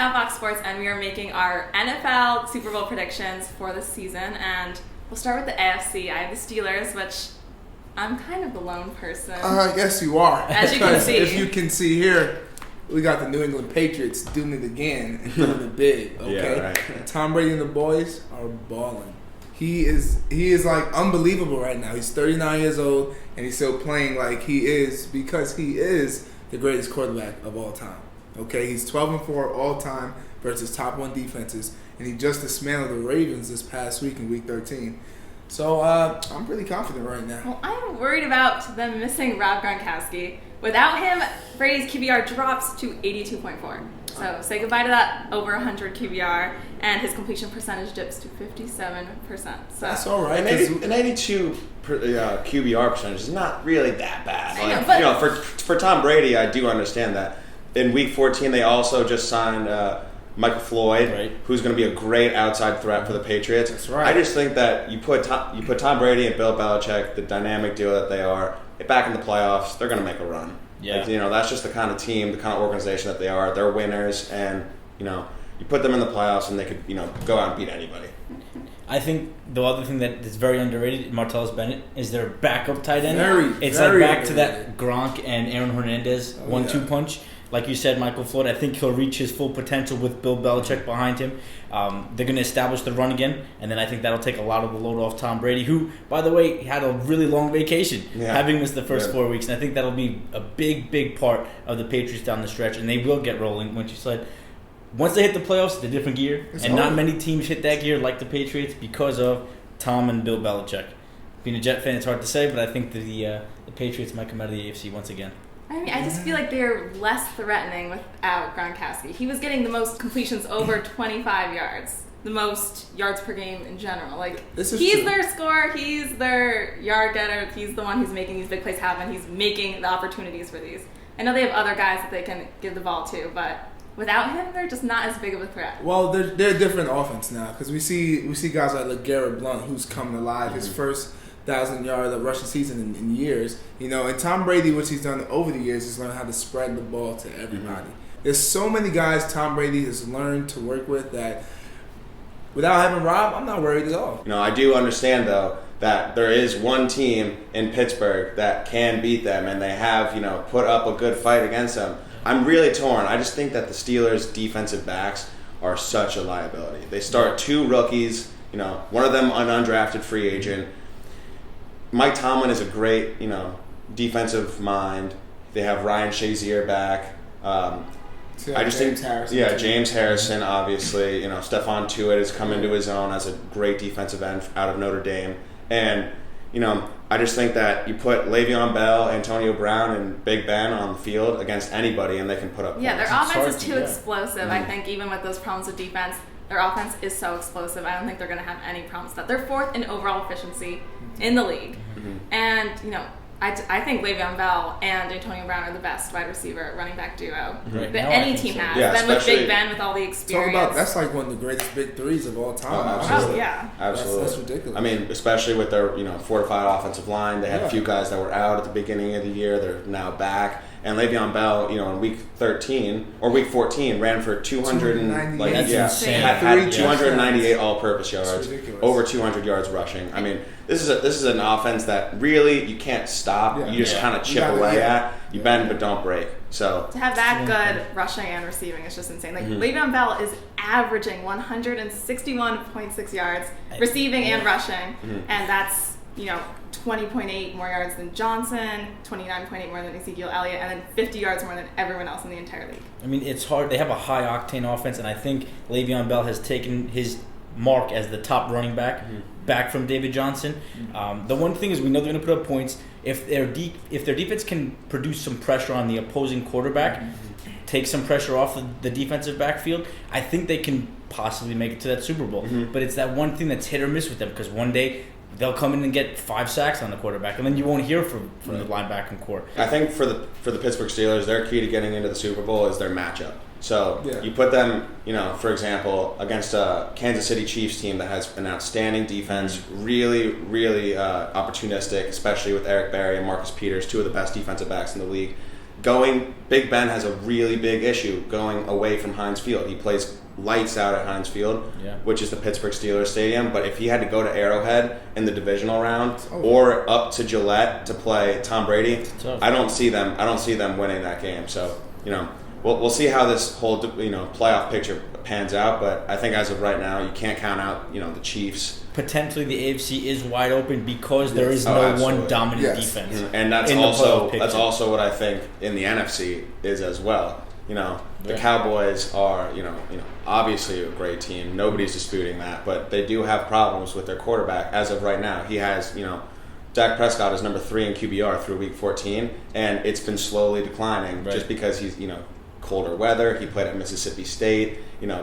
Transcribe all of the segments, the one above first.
at Fox Sports, and we are making our NFL Super Bowl predictions for the season. And we'll start with the AFC. I have the Steelers, which I'm kind of the lone person. Yes, you are. As you can see. If you can see here, we got the New England Patriots doing it again and doing it big. Okay, Yeah, right. Tom Brady and the boys are balling. He is like unbelievable right now. He's 39 years old and he's still playing like he is because he is the greatest quarterback of all time. Okay, he's 12-4 all time versus top 1 defenses, and he just dismantled the Ravens this past week in Week 13. So I'm pretty confident right now. Well, I'm worried about them missing Rob Gronkowski. Without him, Brady's QBR drops to 82.4. So say goodbye to that over 100 QBR, and his completion percentage dips to 57%. So That's all right. An 82 QBR percentage is not really that bad. I know, Like, but- for Tom Brady, I do understand that. In Week 14, they also just signed Michael Floyd, Right. who's going to be a great outside threat for the Patriots. That's right. I just think that you put Tom Brady and Bill Belichick, the dynamic duo that they are, back in the playoffs, they're going to make a run. Yeah. Like, that's just the kind of team, the kind of organization that they are. They're winners, and you put them in the playoffs, and they could go out and beat anybody. I think the other thing that is very underrated, Martellus Bennett, is their backup tight end. It's very like back to underrated. that Gronk and Aaron Hernandez 1-2 punch. Like you said, Michael Floyd, I think he'll reach his full potential with Bill Belichick behind him. They're going to establish the run again, and then I think that'll take a lot of the load off Tom Brady, who, by the way, had a really long vacation, having missed the first 4 weeks. And I think that'll be a big, big part of the Patriots down the stretch, and they will get rolling. Once they hit the playoffs, it's a different gear, not many teams hit that gear like the Patriots because of Tom and Bill Belichick. Being a Jet fan, it's hard to say, but I think the Patriots might come out of the AFC once again. I mean, I just feel like they're less threatening without Gronkowski. He was getting the most completions over 25 yards, the most yards per game in general. Like, This is he's true. their scorer, he's their yard getter, he's the one who's making these big plays happen, he's making the opportunities for these. I know they have other guys that they can give the ball to, but without him, they're just not as big of a threat. Well, they're a different offense now because we see guys like LeGarrette Blount who's coming alive. His first 1,000-yard rushing season in years, and Tom Brady, what he's done over the years, is learn how to spread the ball to everybody. There's so many guys Tom Brady has learned to work with that without having Rob, I'm not worried at all. I do understand though that there is one team in Pittsburgh that can beat them, and they have put up a good fight against them. I'm really torn. I just think that the Steelers' defensive backs are such a liability. They start 2 rookies. One of them an undrafted free agent. Mike Tomlin is a great, defensive mind. They have Ryan Shazier back. I just think, James Harrison, obviously. Stephon Tuitt has come into his own as a great defensive end out of Notre Dame. And, I just think that you put Le'Veon Bell, Antonio Brown, and Big Ben on the field against anybody, and they can put up points. Yeah, their offense is too explosive. I think even with those problems with defense, their offense is so explosive. I don't think they're going to have any problems with that. They're 4th in overall efficiency in the league. And, I think Le'Veon Bell and Antonio Brown are the best wide receiver running back duo that any team has. Yeah, then with Big Ben with all the experience. That's like one of the greatest big threes of all time. Absolutely. Oh, yeah. Absolutely. That's ridiculous. I mean, especially with their fortified offensive line. They had a few guys that were out at the beginning of the year. They're now back. And Le'Veon Bell, in week 13 or week 14, ran for 298 all-purpose yards, over 200 yards rushing. I mean, this is an offense that really you can't stop. You just kind of chip away at. You bend but don't break. So to have that good rushing and receiving is just insane. Like Le'Veon Bell is averaging 161.6 yards receiving and rushing, and that's 20.8 more yards than Johnson, 29.8 more than Ezekiel Elliott, and then 50 yards more than everyone else in the entire league. I mean, it's hard. They have a high-octane offense, and I think Le'Veon Bell has taken his mark as the top running back from David Johnson. The one thing is we know they're going to put up points. If their defense can produce some pressure on the opposing quarterback, take some pressure off the defensive backfield, I think they can possibly make it to that Super Bowl. But it's that one thing that's hit or miss with them, because one day they'll come in and get 5 sacks on the quarterback, and then you won't hear from the linebacking core. I think for the Pittsburgh Steelers, their key to getting into the Super Bowl is their matchup. So you put them, for example, against a Kansas City Chiefs team that has an outstanding defense, really, really opportunistic, especially with Eric Berry and Marcus Peters, 2 of the best defensive backs in the league. Big Ben has a really big issue going away from Heinz Field. He plays lights out at Heinz Field, which is the Pittsburgh Steelers stadium. But if he had to go to Arrowhead in the divisional round or up to Gillette to play Tom Brady, I don't see them winning that game. So we'll see how this whole playoff picture pans out. But I think as of right now, you can't count out the Chiefs. Potentially the AFC is wide open because there is no one dominant defense. Mm-hmm. And that's also what I think in the NFC is as well. The Cowboys are, obviously a great team. Nobody's disputing that, but they do have problems with their quarterback as of right now. He has, Dak Prescott is number 3 in QBR through week 14, and it's been slowly declining just because he's, colder weather. He played at Mississippi State.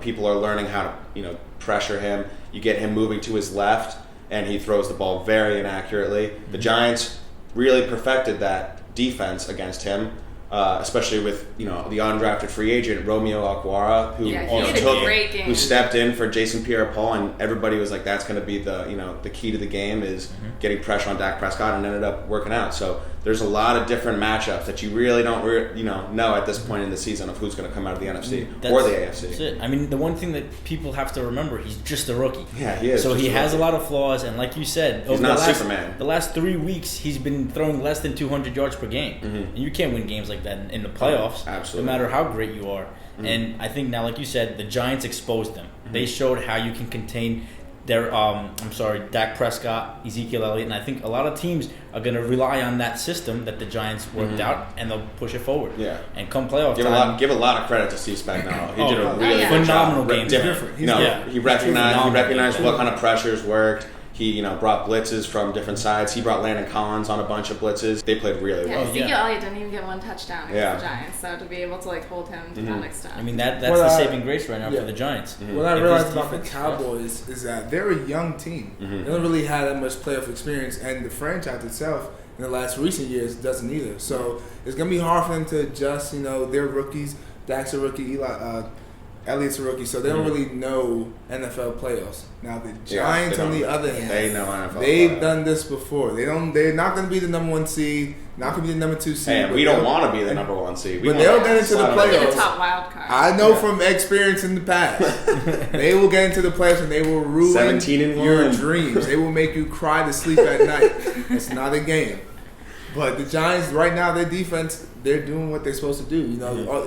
People are learning how to, pressure him. You get him moving to his left, and he throws the ball very inaccurately. Mm-hmm. The Giants really perfected that defense against him. Especially with the undrafted free agent Romeo Okwara, who stepped in for Jason Pierre-Paul, and everybody was like, that's going to be the key to the game is getting pressure on Dak Prescott, and ended up working out. So there's a lot of different matchups that you really don't know at this point in the season of who's going to come out of the NFC or the AFC. That's it. I mean, the one thing that people have to remember, he's just a rookie. Yeah, he is. So he has a lot of flaws, and like you said, he's not Superman. The last 3 weeks, he's been throwing less than 200 yards per game, and you can't win games like that in the playoffs, no matter how great you are. And I think now, like you said, the Giants exposed them. They showed how you can contain their Dak Prescott, Ezekiel Elliott, and I think a lot of teams are going to rely on that system that the Giants worked out, and they'll push it forward. Yeah. And come playoff time, give a lot of credit to C Spagnuolo. He did a really phenomenal game. Different. He recognized what kind of pressures worked. He, brought blitzes from different sides. He brought Landon Collins on a bunch of blitzes. They played really well. Ezekiel Elliott didn't even get one touchdown against the Giants, so to be able to hold him to that extent. I mean, that's the saving grace right now for the Giants. What I realized about the Cowboys is that they're a young team. They don't really have that much playoff experience, and the franchise itself in the last recent years doesn't either. So it's gonna be hard for them to adjust. They're rookies. Dak's a rookie. Elliott's a rookie, so they don't really know NFL playoffs. Now the Giants, on the other hand, they know NFL. They've done this before. They're not going to be the number 1 seed, not going to be the number 2 seed. And we don't want to be the number 1 seed. But they'll get into the playoffs. The top wild card. I know from experience in the past, they will get into the playoffs and they will ruin your dreams. They will make you cry to sleep at night. It's not a game. But the Giants, right now, their defense, they're doing what they're supposed to do.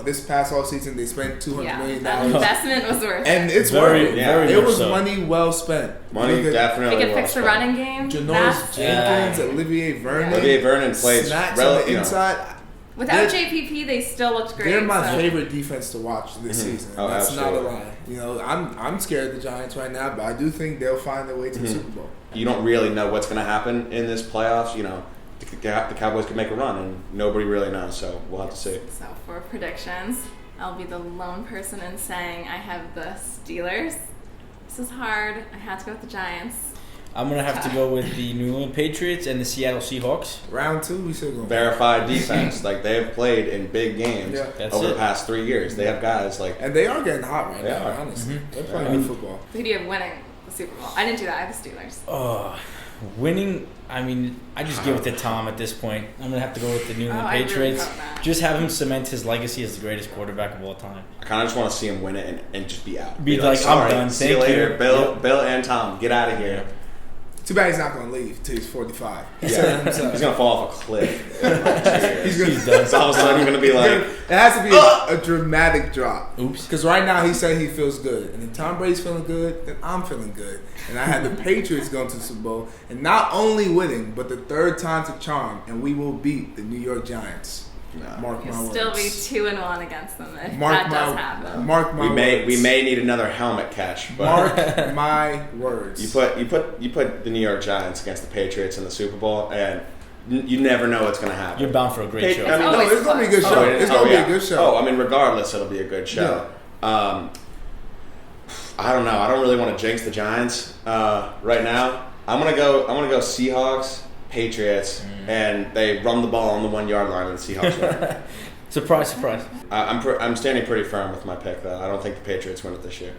This past all season, they spent $200 million. That investment was worth it. And it's worth it. It was money well spent. Money definitely They could fix the running game. Janoris Jenkins, Olivier Vernon. Olivier Vernon plays on the inside. Without JPP, they still looked great. They're my favorite defense to watch this season. That's absolutely not a lie. I'm scared of the Giants right now, but I do think they'll find their way to the Super Bowl. You don't really know what's going to happen in this playoffs. The Cowboys could make a run, and nobody really knows, so we'll have to see. So for predictions, I'll be the lone person in saying I have the Steelers. This is hard. I had to go with the Giants. I'm going to have to go with the New England Patriots and the Seattle Seahawks. Round 2, we should go. Verified defense. They've played in big games over the past 3 years. They have guys And they are getting hot right now, honestly. They're playing good football. Who do you have winning the Super Bowl? I didn't do that. I have the Steelers. Winning, I just give it to Tom at this point. I'm going to have to go with the New England Patriots. Really just have him cement his legacy as the greatest quarterback of all time. I kind of just want to see him win it and just be out. Be like, I'm done. See you later. Bill and Tom, get out of here. Too bad he's not going to leave till he's 45. He's going to fall off a cliff. He's done. It's all of a sudden going to be like... It has to be a dramatic drop. Oops. Because right now he said he feels good. And if Tom Brady's feeling good, then I'm feeling good. And I had the Patriots going to the Super Bowl. And not only winning, but the 3rd time's a charm. And we will beat the New York Giants. Mark my words. Still be 2-1 against them if that does happen. Mark my words. We may need another helmet catch. But mark my words. You put the New York Giants against the Patriots in the Super Bowl, and you never know what's going to happen. You're bound for a great show. It's going to be a good show. It's going to be a good show. Regardless, it'll be a good show. Yeah. I don't know. I don't really want to jinx the Giants right now. I'm gonna go Seahawks, Patriots, and they run the ball on the 1 yard line, and the Seahawks win. Surprise, surprise. I'm standing pretty firm with my pick, though. I don't think the Patriots win it this year.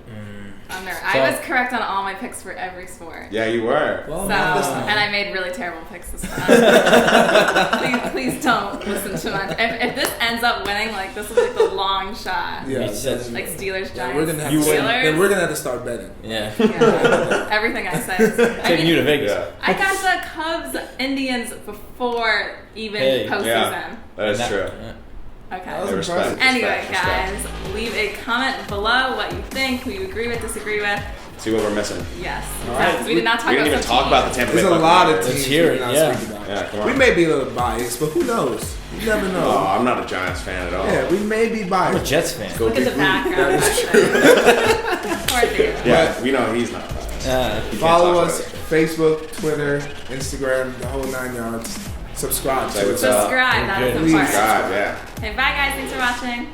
I was correct on all my picks for every sport. Yeah, you were. Well, So, not this time. and I made really terrible picks this time. please don't listen to mine. If this ends up winning, like, this will be the long shot. Yeah, Makes sense. Like Steelers, Giants, we're gonna have You to, win. Steelers. then we're gonna have to start betting. Yeah. Yeah. Everything I say. Taking you to Vegas. Yeah, I got the Cubs, Indians before even Hey. postseason. yeah, that is true. Yeah. Okay. That was Respect. impressive. Anyway, Respect. guys, leave a comment below what you think, who you agree with, disagree with. See what we're missing. Yes. All right. Because we did not talk We didn't about even some talk about teams. the Tampa Bay There's a lot of Buccaneers. teams hear we're it, not yeah. speaking about. Yeah, come on. We may be a little biased, but who knows? You never Oh, know. I'm not a Giants fan at all. Yeah, we may be I'm a biased. Jets fan. Go Look at the Big background. Poor Theo. Yeah, we know he's not. He can't Follow talk us, about it. Facebook, Twitter, Instagram, the whole 9 yards. Subscribe Say to what's us. up. Subscribe, that is Good. Please. important. God, yeah. Okay, bye guys, thanks for watching.